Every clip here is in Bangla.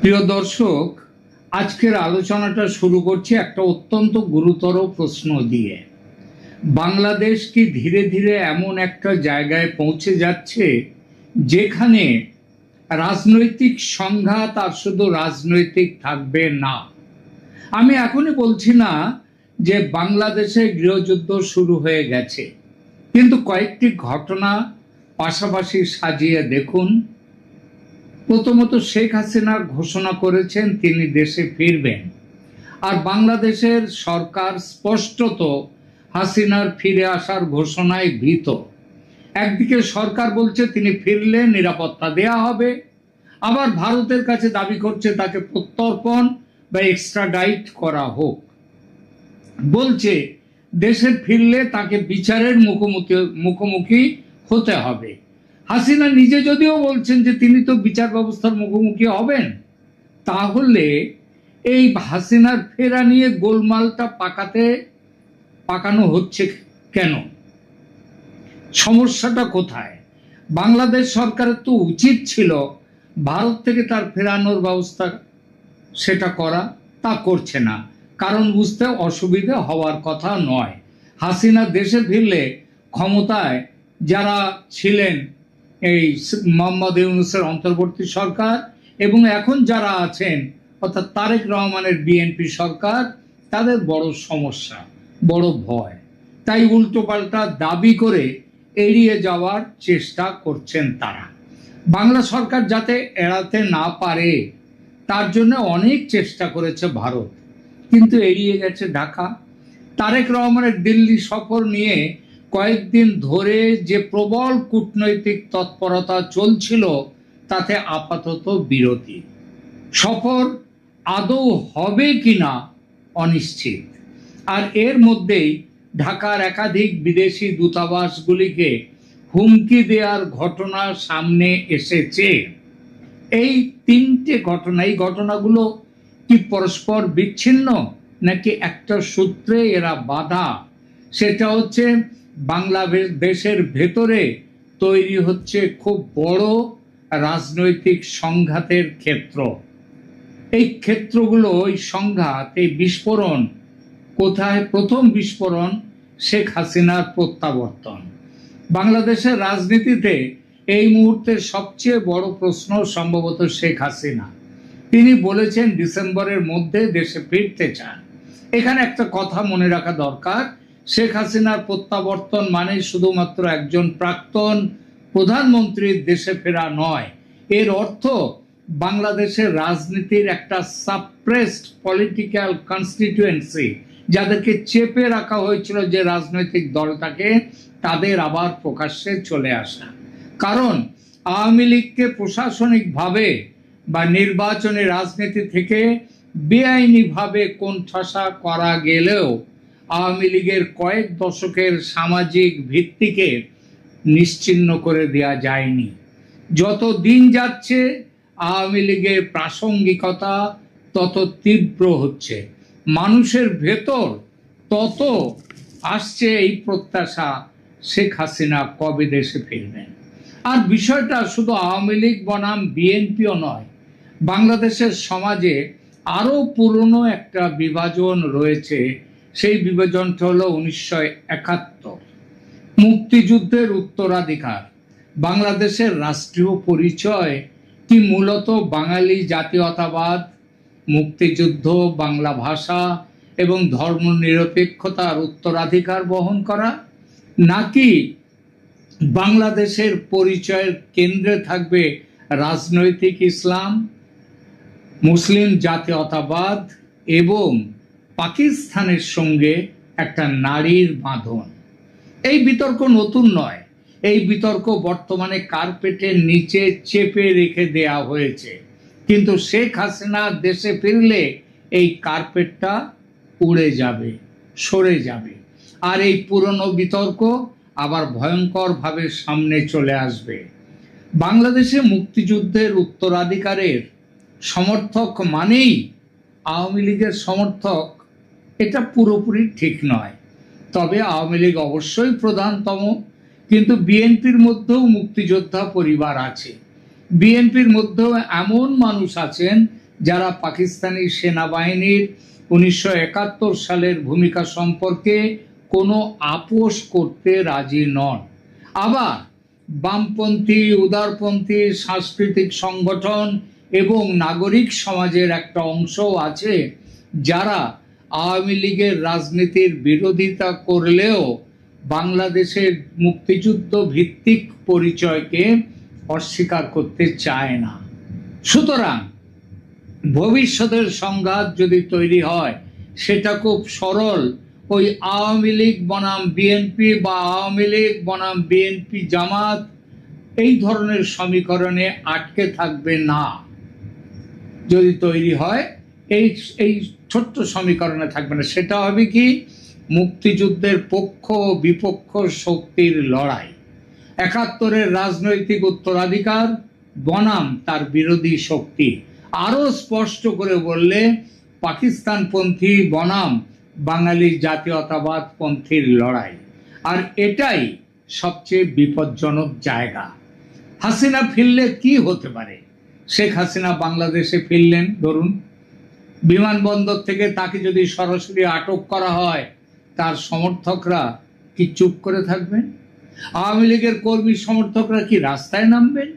প্রিয় দর্শক, আজকের আলোচনাটা শুরু করছি একটা অত্যন্ত গুরুতর প্রশ্ন দিয়ে। বাংলাদেশ কি ধীরে ধীরে এমন একটা জায়গায় পৌঁছে যাচ্ছে যেখানে রাজনৈতিক সংঘাত আর শুধু রাজনৈতিক থাকবে না? আমি এখনই বলছি না যে বাংলাদেশে গৃহযুদ্ধ শুরু হয়ে গেছে, কিন্তু কয়েকটি ঘটনা পাশাপাশি সাজিয়ে দেখুন। প্রথমত, শেখ হাসিনা ঘোষণা করেছেন তিনি দেশে ফিরবেন, আর বাংলাদেশের সরকার স্পষ্টত হাসিনার ফিরে আসার ঘোষণায় ভীত। একদিকে সরকার বলছে তিনি ফিরলে নিরাপত্তা দেয়া হবে, আবার ভারতের কাছে দাবি করছে তাকে প্রত্যর্পণ বা এক্সট্রাডাইট করা হোক। বলছে দেশে ফিরলে তাকে বিচারের মুখোমুখি হতে হবে। হাসিনা নিজে যদিও বলছেন যে তিনি তো বিচার ব্যবস্থার মুখোমুখি হবেন, তাহলে এই হাসিনার ফেরা নিয়ে গোলমালটা পাকানো হচ্ছে কেন? সমস্যাটা কোথায়? বাংলাদেশ সরকারের তো উচিত ছিল ভারত থেকে তার ফেরানোর ব্যবস্থা সেটা করা, তা করছে না। কারণ বুঝতে অসুবিধা হওয়ার কথা নয়। হাসিনা দেশে ফিরলে ক্ষমতায় যারা ছিলেন এই মোহাম্মদ ইউনূসের অন্তর্বর্তী সরকার এবং এখন যারা আছেন অর্থাৎ তারেক রহমানের বিএনপি সরকার, তাদের বড় সমস্যা, বড় ভয়। তাই উল্টোপাল্টা দাবি করে এড়িয়ে যাওয়ার চেষ্টা করছেন তারা। বাংলা সরকার যাতে এড়াতে না পারে তার জন্য অনেক চেষ্টা করেছে ভারত, কিন্তু এড়িয়ে গেছে ঢাকা। তারেক রহমানের দিল্লি সফর নিয়ে কয়েকদিন ধরে যে প্রবল কূটনৈতিক তৎপরতা চলছিল তাতে আপাতত বিরতি। সফর আদৌ হবে কিনা অনিশ্চিত। আর এর মধ্যেই ঢাকার একাধিক বিদেশি দূতাবাসগুলিকে হুমকি দেওয়ার ঘটনা সামনে এসেছে। এই তিনটে ঘটনা, এই ঘটনাগুলো কি পরস্পর বিচ্ছিন্ন নাকি একটা সূত্রে এরা বাঁধা? সেটা হচ্ছে বাংলাদেশের ভেতরে তৈরি হচ্ছে খুব বড় রাজনৈতিক সংঘাতের ক্ষেত্র। এই ক্ষেত্রগুলো, এই সংঘাত, এই বিস্ফোরণ কোথায়? প্রথম বিস্ফোরণ শেখ হাসিনার প্রত্যাবর্তন। বাংলাদেশের রাজনীতিতে এই মুহূর্তে সবচেয়ে বড় প্রশ্ন সম্ভবত শেখ হাসিনা। তিনি বলেছেন ডিসেম্বরের মধ্যে দেশে ফিরতে চান। এখানে একটা কথা মনে রাখা দরকার, শেখ হাসিনার প্রত্যাবর্তন মানে শুধুমাত্র একজন প্রাক্তন প্রধানমন্ত্রীর দেশে ফেরা নয়। এর অর্থ বাংলাদেশের রাজনীতির একটা সাপ্রেসড পলিটিক্যাল কনস্টিটিউয়েন্সি, যাদেরকে চেপে রাখা হয়েছিল যে রাজনৈতিক দলটাকে, তাদের আবার প্রকাশ্যে চলে আসা। কারণ আওয়ামী লীগকে প্রশাসনিকভাবে বা নির্বাচনী রাজনীতি থেকে বেআইনিভাবে কোণঠাসা করা গেলেও আওয়ামী লীগের কয়েক দশকের সামাজিক ভিত্তিকে নিশ্চিহ্ন করে দেওয়া যায়নি। যত দিন যাচ্ছে আওয়ামী লীগের প্রাসঙ্গিকতা তত তীব্র হচ্ছে। মানুষের ভেতর তত আসছে এই প্রত্যাশা শেখ হাসিনা কবে দেশে ফিরবেন। আর বিষয়টা শুধু আওয়ামী লীগ বনাম বিএনপিও নয়, বাংলাদেশের সমাজে আরো পুরনো একটা বিভাজন রয়েছে। সেই বিভাজনটা হলো 1971 মুক্তিযুদ্ধের উত্তরাধিকার। বাংলাদেশের রাষ্ট্রীয় পরিচয় কি মূলত বাঙালি জাতীয়তাবাদ, মুক্তিযুদ্ধ, বাংলা ভাষা এবং ধর্মনিরপেক্ষতার উত্তরাধিকার বহন করা, নাকি বাংলাদেশের পরিচয়ের কেন্দ্রে থাকবে রাজনৈতিক ইসলাম, মুসলিম জাতীয়তাবাদ এবং পাকিস্তানের সঙ্গে একটা নারীর বাঁধন? এই বিতর্ক নতুন নয়, এই বিতর্ক বর্তমানে কার্পেটের নিচে চেপে রেখে দেয়া হয়েছে। কিন্তু শেখ হাসিনা দেশে ফিরলে এই কার্পেটটা উড়ে যাবে, সরে যাবে, আর এই পুরনো বিতর্ক আবার ভয়ঙ্করভাবে সামনে চলে আসবে। বাংলাদেশে মুক্তিযুদ্ধের উত্তরাধিকারের সমর্থক মানেই আওয়ামী লীগের সমর্থক, এটা পুরোপুরি ঠিক নয়। তবে আওয়ামী লীগ অবশ্যই প্রধানতম, কিন্তু বিএনপির মধ্যেও মুক্তিযোদ্ধা পরিবার আছে। বিএনপির মধ্যেও এমন মানুষ আছেন যারা পাকিস্তানি সেনাবাহিনীর 1971 সালের ভূমিকা সম্পর্কে কোনো আপোষ করতে রাজি নন। আবার বামপন্থী, উদারপন্থী সাংস্কৃতিক সংগঠন এবং নাগরিক সমাজের একটা অংশও আছে যারা আওয়ামী লীগের রাজনীতির বিরোধিতা করলেও বাংলাদেশের মুক্তিযুদ্ধ ভিত্তিক পরিচয়কে অস্বীকার করতে চায় না। সুতরাং ভবিষ্যতের সংঘাত যদি তৈরি হয় সেটা খুব সরল, ওই আওয়ামী লীগ বনাম বিএনপি বা আওয়ামী লীগ বনাম বিএনপি জামাত এই ধরনের সমীকরণে আটকে থাকবে না। যদি তৈরি হয় এই এই ছোট্ট সমীকরণে থাকবে না, সেটা হবে কি মুক্তিযুদ্ধের পক্ষ ও বিপক্ষ শক্তির লড়াই, 71-এর রাজনৈতিক উত্তরাধিকার বনাম তার বিরোধী শক্তি। আরো স্পষ্ট করে বললে পাকিস্তানপন্থী বনাম বাঙালি জাতীয়তাবাদ পন্থীর লড়াই। আর এটাই সবচেয়ে বিপজ্জনক জায়গা। হাসিনা ফিরলে কি হতে পারে? শেখ হাসিনা বাংলাদেশে ফিরলেন, ধরুন বিমানবন্দর থেকে তাকে যদি সরাসরি আটক করা হয়, তার সমর্থকরা কি চুপ করে থাকবেন? আওয়ামী লীগের কর্মী সমর্থকরা কি রাস্তায় নামবেন?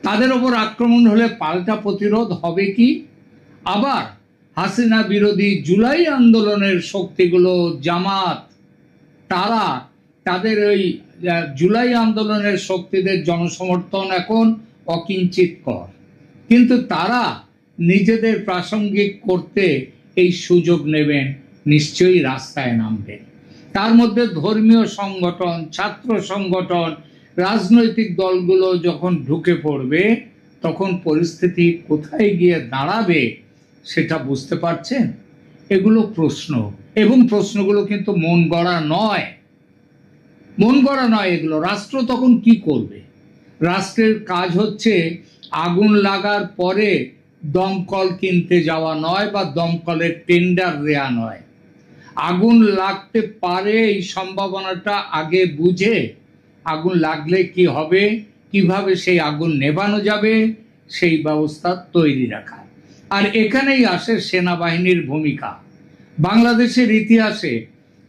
তাদের ওপর আক্রমণ হলে পাল্টা প্রতিরোধ হবে কি? আবার হাসিনা বিরোধী জুলাই আন্দোলনের শক্তিগুলো, জামাত, তারা তাদের ওই জুলাই আন্দোলনের শক্তিদের জনসমর্থন এখন অকিঞ্চিতকর, কিন্তু তারা নিজেদের প্রাসঙ্গিক করতে এই সুযোগ নেবেন, নিশ্চয়ই রাস্তায় নামবেন। তার মধ্যে ধর্মীয় সংগঠন, ছাত্র সংগঠন, রাজনৈতিক দলগুলো যখন ঢুকে পড়বে তখন পরিস্থিতি কোথায় গিয়ে দাঁড়াবে সেটা বুঝতে পারছেন? এগুলো প্রশ্ন, এবং প্রশ্নগুলো কিন্তু মন গড়া নয়, মন গড়া নয় এগুলো। রাষ্ট্র তখন কি করবে? রাষ্ট্রের কাজ হচ্ছে আগুন লাগার পরে দমকল কিনতে যাওয়া নয় বা দমকলের টেন্ডার দেয়া নয়। আগুন লাগতে পারে এই সম্ভাবনাটা আগে বুঝে আগুন লাগলে কি হবে, কিভাবে সেই আগুন নেভানো যাবে সেই ব্যবস্থা তৈরি রাখা। আর এখানেই আসে সেনাবাহিনীর ভূমিকা। বাংলাদেশের ইতিহাসে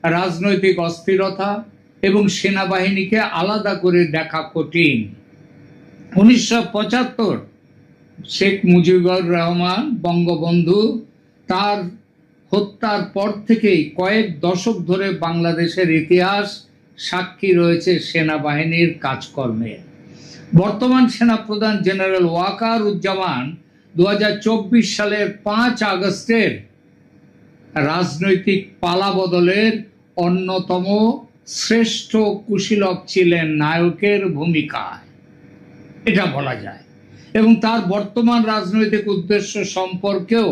রাজনৈতিক অস্থিরতা এবং সেনাবাহিনীকে আলাদা করে দেখা কঠিন। 1975 শেখ মুজিবুর রহমান বঙ্গবন্ধু তার হত্যার পর থেকেই কয়েক দশক ধরে বাংলাদেশের ইতিহাস সাক্ষী রয়েছে সেনাবাহিনীর কাজকর্মের। বর্তমান সেনাপ্রধান জেনারেল ওয়াকার উজ্জামান 2024 সালের 5 আগস্টের রাজনৈতিক পালাবদলের অন্যতম শ্রেষ্ঠ কুশীলব ছিলেন, নায়কের ভূমিকায় এটা বলা যায়। এবং তার বর্তমান রাজনৈতিক উদ্দেশ্য সম্পর্কেও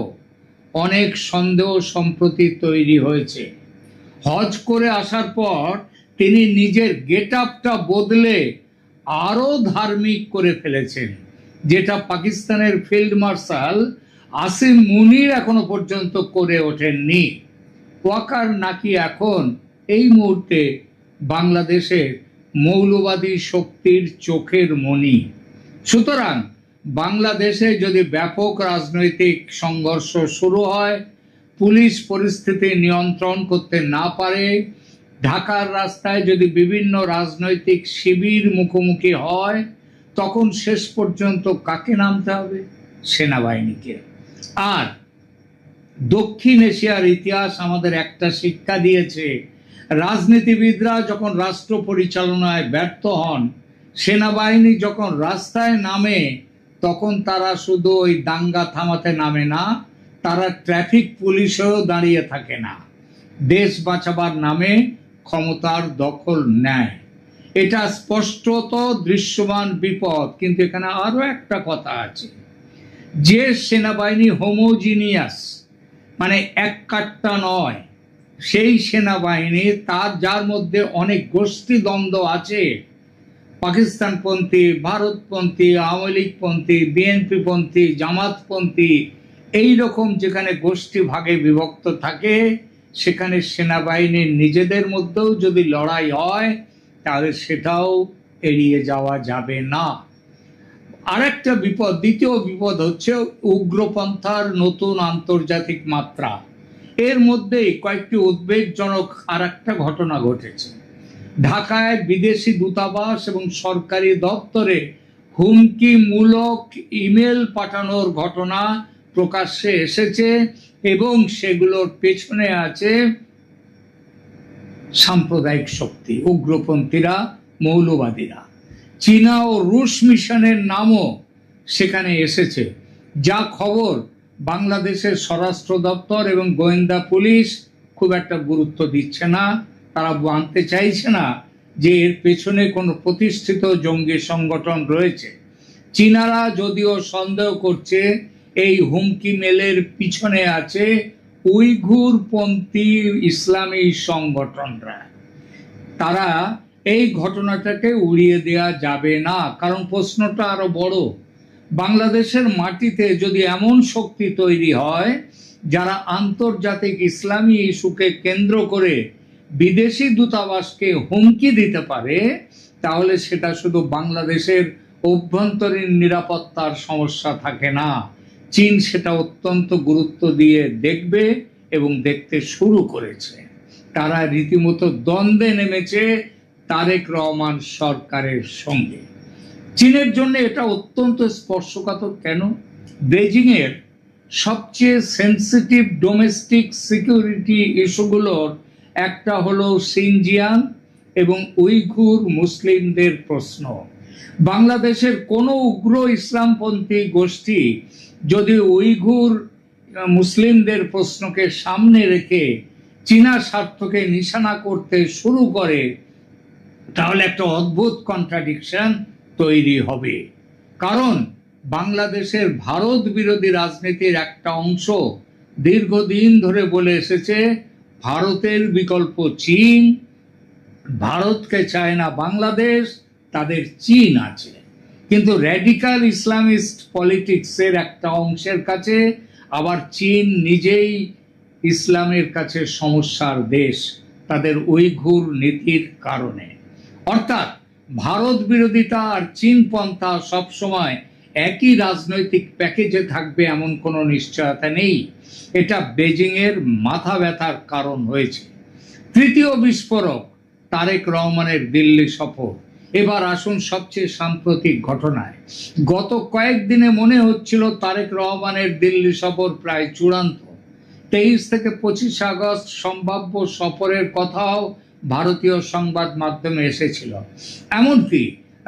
অনেক সন্দেহ সম্প্রতি তৈরি হয়েছে। হজ করে আসার পর তিনি নিজের গেটআপটা বদলে আরো ধার্মিক করে ফেলেছেন, যেটা পাকিস্তানের ফিল্ড মার্শাল আসিম মুনির এখনো পর্যন্ত করে ওঠেননি। ওয়াকার নাকি এখন এই মুহূর্তে বাংলাদেশের মৌলবাদী শক্তির চোখের মণি। সুতরাং বাংলাদেশে যদি ব্যাপক রাজনৈতিক সংঘর্ষ শুরু হয়, পুলিশ পরিস্থিতি নিয়ন্ত্রণ করতে না পারে, ঢাকার রাস্তায় যদি বিভিন্ন রাজনৈতিক শিবির মুখোমুখি হয়, তখন শেষ পর্যন্ত কাকে নামতে হবে? সেনাবাহিনীকে। আর দক্ষিণ এশিয়ার ইতিহাস আমাদের একটা শিক্ষা দিয়েছে, রাজনীতিবিদরা যখন রাষ্ট্র পরিচালনায় ব্যর্থ হন, সেনাবাহিনী যখন রাস্তায় নামে তখন তারা শুধু ওই দাঙ্গা থামাতে নামে না, তারা ট্রাফিক পুলিশেও দাঁড়িয়ে থাকে না, দেশ বাঁচাবার নামে ক্ষমতার দখল নেয়। এটা স্পষ্টত দৃশ্যমান বিপদ। কিন্তু এখানে আরো একটা কথা আছে, যে সেনাবাহিনী হোমোজিনিয়াস মানে এক কাট্টা নয়, সেই সেনাবাহিনী তার যার মধ্যে অনেক গোষ্ঠী দ্বন্দ্ব আছে, পাকিস্তানপন্থী, ভারতপন্থী, আওয়ামী লীগপন্থী, বিএনপিপন্থী, জামাতপন্থী, এই রকম যেখানে গোষ্ঠী ভাগে বিভক্ত থাকে, সেখানে সেনাবাহিনীর নিজেদের মধ্যেও যদি লড়াই হয় তাহলে সেটাও এড়িয়ে যাওয়া যাবে না। আরেকটা বিপদ, দ্বিতীয় বিপদ হচ্ছে উগ্রপন্থার নতুন আন্তর্জাতিক মাত্রা। এর মধ্যেই কয়েকটি উদ্বেগজনক আর একটা ঘটনা ঘটেছে। ঢাকায় বিদেশি দূতাবাস এবং সরকারি দপ্তরে হুমকিমূলক ইমেল পাঠানোর ঘটনা প্রকাশ্যে এসেছে এবং সেগুলোর পেছনে আছে সাম্প্রদায়িক শক্তি, উগ্রপন্থীরা, মৌলবাদীরা। চীনা ও রুশ মিশনের নামও সেখানে এসেছে, যা খবর বাংলাদেশের স্বরাষ্ট্র দপ্তর এবং গোয়েন্দা পুলিশ খুব একটা গুরুত্ব দিচ্ছে না। তারা মানতে চাইছে না যে এর পেছনে কোনো প্রতিষ্ঠিত জঙ্গি সংগঠন রয়েছে। চীনারা যদিও সন্দেহ করছে এই হুমকি মেলের পিছনে আছে উইঘুরপন্থী ইসলামী সংগঠনরা। তারা এই ঘটনাটাকে উড়িয়ে দেওয়া যাবে না, কারণ প্রশ্নটা আরো বড়। বাংলাদেশের মাটিতে যদি এমন শক্তি তৈরি হয় যারা আন্তর্জাতিক ইসলামী ইস্যুকে কেন্দ্র করে বিদেশি দূতাবাসকে হুমকি দিতে পারে, তাহলে সেটা শুধু বাংলাদেশের অভ্যন্তরীণ নিরাপত্তার সমস্যা থাকে না, চীন সেটা অত্যন্ত গুরুত্ব দিয়ে দেখবে এবং দেখতে শুরু করেছে। তারা রীতিমতো দ্বন্দ্বে নেমেছে তারেক রহমান সরকারের সঙ্গে। চীনের জন্য এটা অত্যন্ত স্পর্শকাতর। কেন? বেজিং এর সবচেয়ে সেন্সিটিভ ডোমেস্টিক সিকিউরিটি ইস্যুগুলোর একটা হলো সিনজিয়াং এবং উইঘুর মুসলিমদের প্রশ্ন। বাংলাদেশের কোনো উগ্র ইসলামপন্থী গোষ্ঠী যদি উইঘুর মুসলিমদের প্রশ্নকে সামনে রেখে চীনা স্বার্থকে নিশানা করতে শুরু করে, তাহলে একটা অদ্ভুত কন্ট্রাডিকশন তৈরি হবে। কারণ বাংলাদেশের ভারত বিরোধী রাজনীতির একটা অংশ দীর্ঘদিন ধরে বলে এসেছে ভারতের বিকল্প চীন, ভারতকে চায় না বাংলাদেশ, তাদের চীন আছে। কিন্তু র্যাডিক্যাল ইসলামিস্ট পলিটিক্সের একটা অংশের কাছে আবার চীন নিজেই ইসলামের কাছে সমস্যার দেশ, তাদের উইঘুর নীতির কারণে। অর্থাৎ ভারত বিরোধিতা আর চীন পন্থা সবসময় একই রাজনৈতিক প্যাকেজে থাকবে এমন কোনো নিশ্চয়তা নেই। এটা বেজিং এর মাথা ব্যথার কারণ হয়েছে। তৃতীয় বিস্ফোরক তারেক রহমানের দিল্লি সফর। এবার আসুন সবচেয়ে সাম্প্রতিক ঘটনায়। গত কয়েকদিনে মনে হচ্ছিল তারেক রহমানের দিল্লি সফর প্রায় চূড়ান্ত। 23 থেকে 25 আগস্ট সম্ভাব্য সফরের কথাও ভারতীয় সংবাদ মাধ্যমে এসেছিল। এমনকি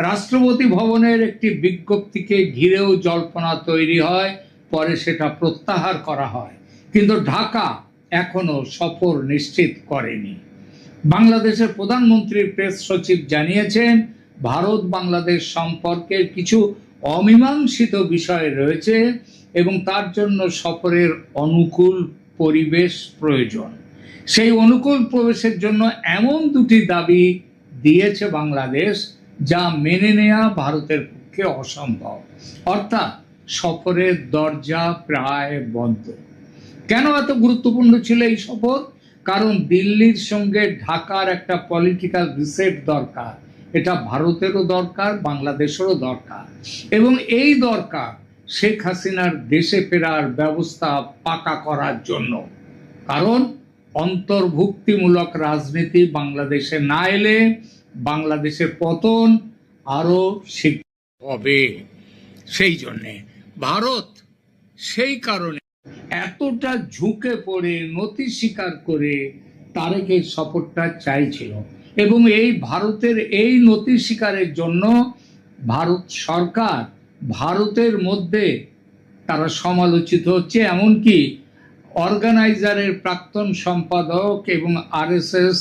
রাষ্ট্রপতি ভবনের একটি বিজ্ঞপ্তিকে ঘিরেও জল্পনা তৈরি হয়, পরে সেটা প্রত্যাহার করা হয়। কিন্তু ঢাকা এখনো সফর নিশ্চিত করেনি। বাংলাদেশের প্রধানমন্ত্রীর প্রেস সচিব জানিয়েছেন ভারত বাংলাদেশ সম্পর্কের কিছু অমীমাংসিত বিষয় রয়েছে এবং তার জন্য সফরের অনুকূল পরিবেশ প্রয়োজন। সেই অনুকূল প্রবেশের জন্য এমন দুটি দাবি দিয়েছে বাংলাদেশ যা মেনে নেওয়া ভারতের পক্ষে অসম্ভব। অর্থাৎ সফরের দরজা প্রায় বন্ধ। কেন এত গুরুত্বপূর্ণ ছিল এই সফর? কারণ দিল্লির সঙ্গে ঢাকার একটা পলিটিক্যাল রিসেট দরকার। এটা ভারতেরও দরকার, বাংলাদেশেরও দরকার। এবং এই দরকার শেখ হাসিনার দেশে ফেরার ব্যবস্থা পাকা করার জন্য। কারণ অন্তর্ভুক্তিমূলক রাজনীতি বাংলাদেশে না এলে বাংলাদেশের পতন আরো শীঘ্র হবে। সেই জন্যে ভারত সেই কারণে এতটা ঝুঁকে পড়ে নতি স্বীকার করে তারেকের সফরটা চাইছিল। এবং এই ভারতের এই নতি স্বীকারের জন্য ভারত সরকার, ভারতের মধ্যে তারা সমালোচিত হচ্ছে। এমনকি অর্গানাইজারের প্রাক্তন সম্পাদক এবং আরএসএস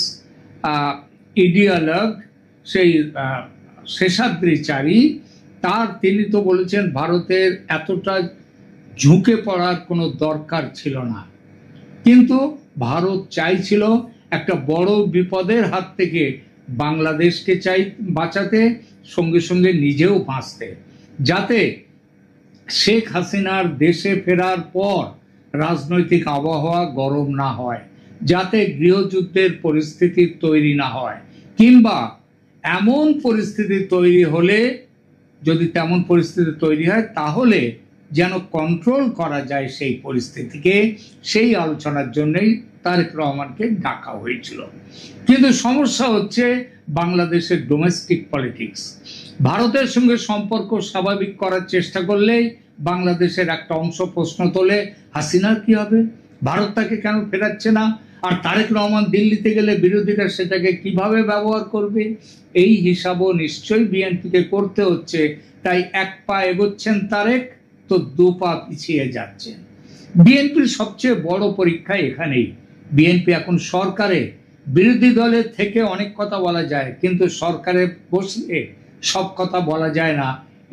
ইডিওলগ সেই শেষাদ্রিচারী, তিনি তো বলেছেন ভারতের এতটা ঝুঁকে পড়ার কোনো দরকার ছিল না। কিন্তু ভারত চাইছিল একটা বড় বিপদের হাত থেকে বাংলাদেশকে বাঁচাতে, সঙ্গে সঙ্গে নিজেও বাঁচতে, যাতে শেখ হাসিনার দেশে ফেরার পর রাজনৈতিক আবহাওয়া গরম না হয়, যাতে গৃহযুদ্ধের পরিস্থিতি তৈরি না হয়, কিংবা এমন পরিস্থিতি তৈরি হলে যদি তেমন পরিস্থিতি তৈরি হয় তাহলে যেন কন্ট্রোল করা যায় সেই পরিস্থিতিকে, সেই আলোচনার জন্যই তারেক রহমানকে ডাকা হয়েছিল। কিন্তু সমস্যা হচ্ছে বাংলাদেশের ডোমেস্টিক পলিটিক্স। ভারতের সঙ্গে সম্পর্ক স্বাভাবিক করার চেষ্টা করলেই বাংলাদেশের একটা অংশ প্রশ্ন তোলে, হাসিনার কি হবে, ভারত তাকে কেন ফেরাচ্ছে না, আর তারেক রহমান দিল্লিতে গেলে বিরোধীরা সেটাকে কিভাবে ব্যবহার করবে। এই হিসাবও নিশ্চয়ই বিএনপিকে করতে হচ্ছে। তাই এক পা এগোচ্ছেন তারেক তো দু পা পিছিয়ে যাচ্ছেন। বিএনপির সবচেয়ে বড় পরীক্ষা এখানেই। বিএনপি এখন সরকারে, বিরোধী দলের থেকে অনেক কথা বলা যায়, কিন্তু সরকারে বসলে সব কথা বলা যায় না।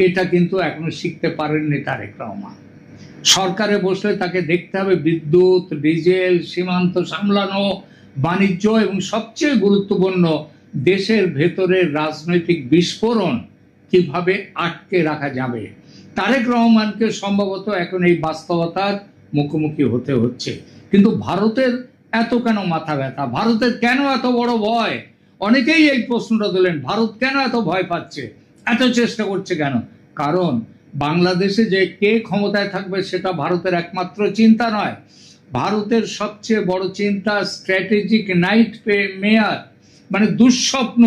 এটা কিন্তু এখনো শিখতে পারেননি তারেক রহমান। সরকারে বসলে তাকে দেখতে হবে বিদ্যুৎ, ডিজেল, সীমান্ত সামলানো, বাণিজ্য এবং সবচেয়ে গুরুত্বপূর্ণ দেশের ভেতরের রাজনৈতিক বিস্ফোরণ কিভাবে আটকে রাখা যাবে। তারেক রহমানকে সম্ভবত এখন এই বাস্তবতার মুখোমুখি হতে হচ্ছে। কিন্তু ভারতের এত কেন মাথা ব্যথা, ভারতের কেন এত বড় ভয়? অনেকেই এই প্রশ্নটা তোলেন, ভারত কেন এত ভয় পাচ্ছে, এত চেষ্টা করছে কেন? কারণ বাংলাদেশে যে কে ক্ষমতায় থাকবে সেটা ভারতের একমাত্র চিন্তা নয়। ভারতের সবচেয়ে বড় চিন্তা স্ট্র্যাটেজিক নাইট মেয়ার, মানে দুঃস্বপ্ন,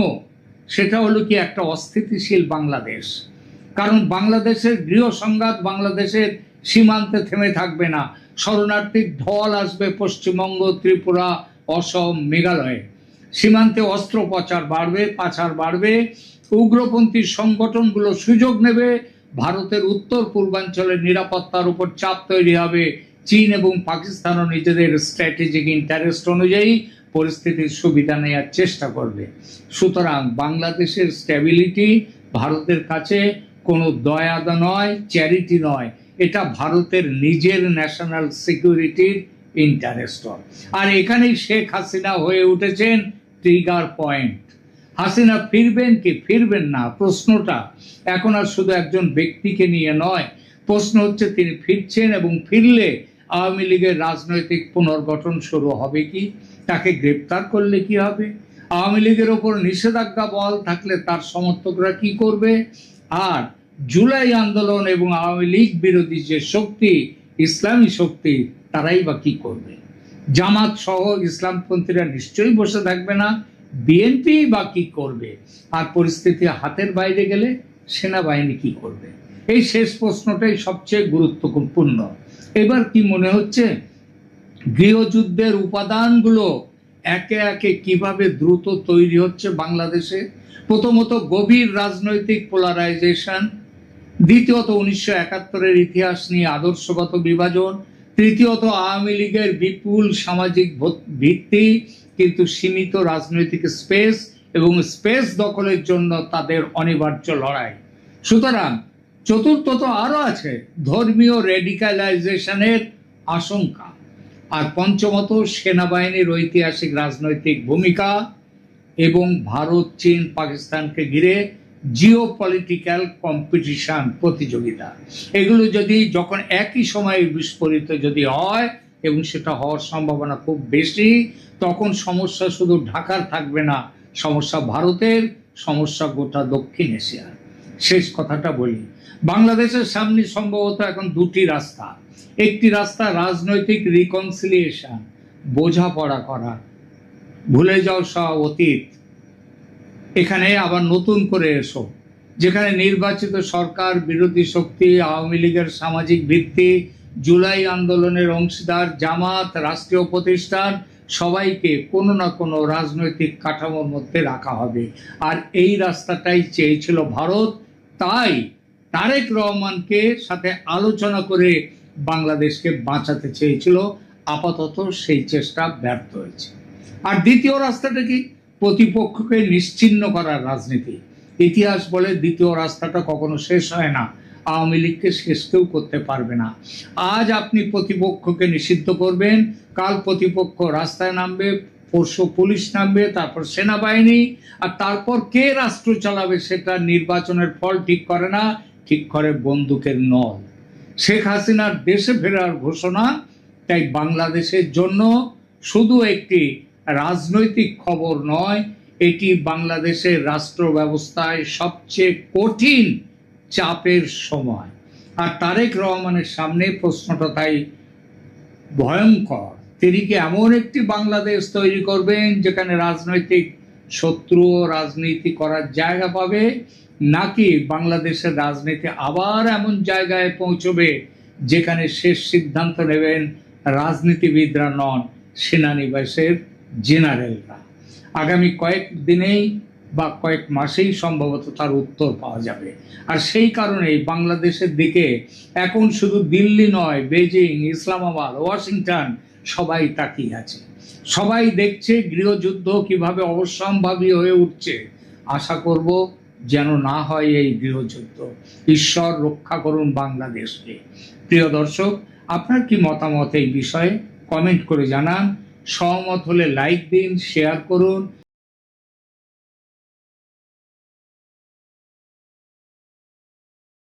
সেটা হলো কি একটা অস্থিতিশীল বাংলাদেশ। কারণ বাংলাদেশের গৃহ সংঘাত বাংলাদেশের সীমান্তে থেমে থাকবে না। শরণার্থীর ঢল আসবে পশ্চিমবঙ্গ, ত্রিপুরা, অসম, মেঘালয়ে। সীমান্তে অস্ত্র পাচার বাড়বে। উগ্রপন্থী সংগঠনগুলো সুযোগ নেবে। ভারতের উত্তর পূর্বাঞ্চলের নিরাপত্তার উপর চাপ তৈরি হবে। চীন এবং পাকিস্তানও নিজেদের স্ট্র্যাটেজিক ইন্টারেস্ট অনুযায়ী পরিস্থিতির সুবিধা নেওয়ার চেষ্টা করবে। সুতরাং বাংলাদেশের স্ট্যাবিলিটি ভারতের কাছে কোনো দয়া নয়, চ্যারিটি নয়, এটা ভারতের নিজের ন্যাশনাল সিকিউরিটির ইন্টারেস্ট। আর এখানেই শেখ হাসিনা হয়ে উঠেছেন ট্রিগার পয়েন্ট। হাসিনা ফিরবেন কি ফিরবেন না, প্রশ্নটা এখন আর শুধু একজন ব্যক্তিকে নিয়ে নয়। প্রশ্ন হচ্ছে তিনি ফিরছেন, এবং ফিরলে আওয়ামী লীগের রাজনৈতিক পুনর্গঠন শুরু হবে কি, তাকে গ্রেপ্তার করলে কি হবে, আওয়ামী লীগের ওপর নিষেধাজ্ঞা বহাল থাকলে তার সমর্থকরা কি করবে, আর জুলাই আন্দোলন এবং আওয়ামী লীগ বিরোধী যে শক্তি, ইসলামী শক্তি, তারাই বা কি করবে। জামাত সহ ইসলামপন্থীরা নিশ্চয়ই বসে থাকবে না, বিএনপি বা কি করবে। আর পরিস্থিতি হাতের বাইরে গেলে সেনাবাহিনী কি করবে। এই শেষ প্রশ্নটাই সবচেয়ে গুরুত্বপূর্ণ। এবার কি মনে হচ্ছে গৃহযুদ্ধের উপাদানগুলো একে একে কিভাবে দ্রুত তৈরি হচ্ছে বাংলাদেশে? প্রথমত গভীর রাজনৈতিক পোলারাইজেশন, দ্বিতীয়ত 1971-এর ইতিহাস নিয়ে আদর্শগত বিভাজন, তৃতীয়ত আওয়ামী লীগের বিপুল সামাজিক ভিত্তি কিন্তু সীমিত রাজনৈতিক স্পেস, এবং স্পেস দখলের জন্য তাদের অনিবার্য লড়াই। সুতরাং চতুর্থত আরো আছে ধর্মীয় রেডিকালাইজেশনের আশঙ্কা। আর পঞ্চমত সেনাবাহিনীর ঐতিহাসিক রাজনৈতিক ভূমিকা এবং ভারত, চীন, পাকিস্তানকে ঘিরে জিও পলিটিক্যাল কম্পিটিশন, প্রতিযোগিতা। এগুলো যদি যখন একই সময়ে বিস্ফোরিত যদি হয়, এবং সেটা হওয়ার সম্ভাবনা খুব বেশি, তখন সমস্যা শুধু ঢাকার থাকবে না, সমস্যা ভারতের, সমস্যা গোটা দক্ষিণ এশিয়ার। শেষ কথাটা বলি, বাংলাদেশের সামনে সম্ভবত এখন দুটি রাস্তা। একটি রাস্তা রাজনৈতিক রিকনসিলিয়েশন, বোঝাপড়া করা, ভুলে যাও সব অতীত, এখানে আবার নতুন করে এসো, যেখানে নির্বাচিত সরকার, বিরোধী শক্তি, আওয়ামী লীগের সামাজিক ভিত্তি, জুলাই আন্দোলনের অংশীদার, জামাত, রাষ্ট্রীয় প্রতিষ্ঠান, সবাইকে কোনো না কোনো রাজনৈতিক কাঠামোর মধ্যে রাখা হবে। আর এই রাস্তাটাই চেয়েছিল ভারত। তাই তারেক রহমানকে সাথে আলোচনা করে বাংলাদেশকে বাঁচাতে চেয়েছিল। আপাতত সেই চেষ্টা ব্যর্থ হয়েছে। আর দ্বিতীয় রাস্তাটা কি? প্রতিপক্ষকে নিশ্চিহ্ন করার রাজনীতি। ইতিহাস বলে দ্বিতীয় রাস্তাটা কখনো শেষ হয় না। আওয়ামী লীগকে শেষ কেউ করতে পারবে না। আজ আপনি প্রতিপক্ষকে নিষিদ্ধ করবেন, কাল প্রতিপক্ষ রাস্তায় নামবে, পরশু পুলিশ নামবে, তারপর সেনাবাহিনী, আর তারপর কে রাষ্ট্র চালাবে সেটা নির্বাচনের ফল ঠিক করে না, ঠিক করে বন্দুকের নল। শেখ হাসিনার দেশে ফেরার ঘোষণা তাই বাংলাদেশের জন্য শুধু একটি রাজনৈতিক খবর নয়, এটি বাংলাদেশের রাষ্ট্র ব্যবস্থায় সবচেয়ে কঠিন চাপের সময়। আর তারেক রহমানের সামনে প্রশ্নটা তাই ভয়ঙ্কর, তিনি কি এমন একটি বাংলাদেশ তৈরি করবেন যেখানে রাজনৈতিক শত্রু রাজনীতি করার জায়গা পাবে, নাকি বাংলাদেশের রাজনীতি আবার এমন জায়গায় পৌঁছবে যেখানে শেষ সিদ্ধান্ত নেবেন রাজনীতিবিদরা নন, সেনানিবাসের জেনারেলরা? আগামী কয়েক দিনেই বা কয়েক মাসেই সম্ভবত তার উত্তর পাওয়া যাবে। আর সেই কারণেই বাংলাদেশের দিকে এখন শুধু দিল্লি নয়, বেজিং, ইসলামাবাদ, ওয়াশিংটন সবাই তাকিয়ে আছে। সবাই দেখছে গৃহযুদ্ধ কিভাবে অবশ্যম্ভাবী হয়ে উঠছে। আশা করব যেন না হয় এই গৃহযুদ্ধ। ঈশ্বর রক্ষা করুন বাংলাদেশকে। প্রিয় দর্শক, আপনার কি মতামত এই বিষয়ে কমেন্ট করে জানান। সহমত হলে লাইক দিন, শেয়ার করুন।